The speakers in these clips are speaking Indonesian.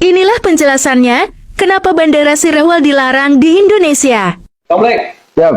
Inilah penjelasannya, kenapa Bandara Sirewal dilarang di Indonesia. Bang Black, Ya,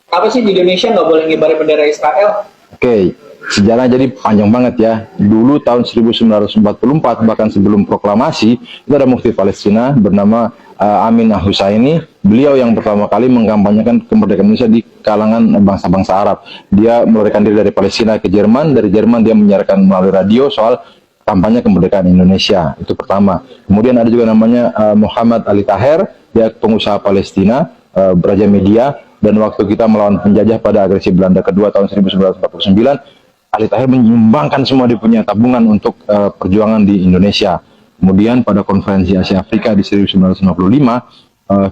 apa sih di Indonesia nggak boleh ngibarin bendera Israel? oke. Sejarah jadi panjang banget ya. Dulu tahun 1944, bahkan sebelum proklamasi, itu ada mufti Palestina bernama Amin Husaini. Beliau yang pertama kali mengkampanyekan kemerdekaan Indonesia di kalangan bangsa-bangsa Arab. Dia melarikan diri dari Palestina ke Jerman. Dari Jerman dia menyiarkan melalui radio soal kampanye kemerdekaan Indonesia. Itu pertama. Kemudian ada juga namanya Muhammad Ali Taher. Dia pengusaha Palestina, beraja media. Dan waktu kita melawan penjajah pada agresi Belanda kedua tahun 1949, Ali Taher menyumbangkan semua dia punya tabungan untuk perjuangan di Indonesia. Kemudian pada konferensi Asia Afrika di 1955,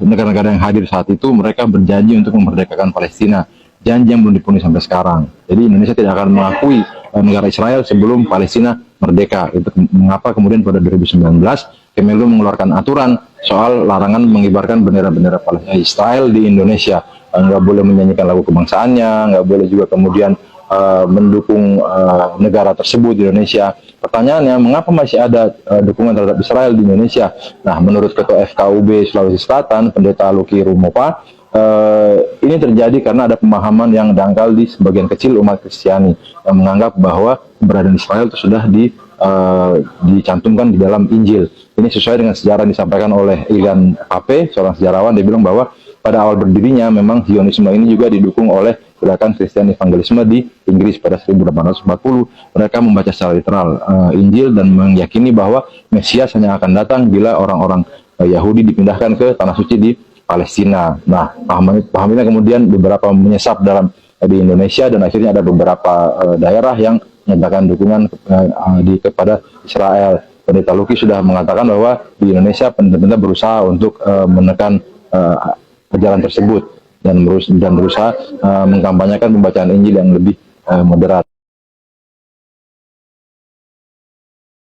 negara-negara yang hadir saat itu mereka berjanji untuk memerdekakan Palestina. Janji yang belum dipenuhi sampai sekarang. Jadi Indonesia tidak akan mengakui negara Israel sebelum Palestina merdeka. Itu mengapa kemudian pada 2019 Kemenlu mengeluarkan aturan soal larangan mengibarkan bendera-bendera Palestina Israel di Indonesia. Nggak boleh menyanyikan lagu kebangsaannya, nggak boleh juga kemudian mendukung negara tersebut di Indonesia. Pertanyaannya, mengapa masih ada dukungan terhadap Israel di Indonesia? Nah, menurut Ketua FKUB Sulawesi Selatan, Pendeta Luki Rumopa, ini terjadi karena ada pemahaman yang dangkal di sebagian kecil umat Kristiani yang menganggap bahwa keberadaan Israel itu sudah dicantumkan di dalam Injil. Ini sesuai dengan sejarah yang disampaikan oleh Igan Pape, seorang sejarawan. Dia bilang bahwa pada awal berdirinya memang Zionisme ini juga didukung oleh gerakan Kristen Evangelisme di Inggris pada 1840. Mereka membaca secara literal Injil dan meyakini bahwa Mesias hanya akan datang bila orang-orang Yahudi dipindahkan ke tanah suci di Palestina. Nah, pahamannya kemudian beberapa menyesap di Indonesia dan akhirnya ada beberapa daerah yang menyatakan dukungan kepada Israel. Pendeta Luki sudah mengatakan bahwa di Indonesia pendeta berusaha untuk menekan ajaran tersebut dan berusaha mengkampanyekan pembacaan Injil yang lebih moderat.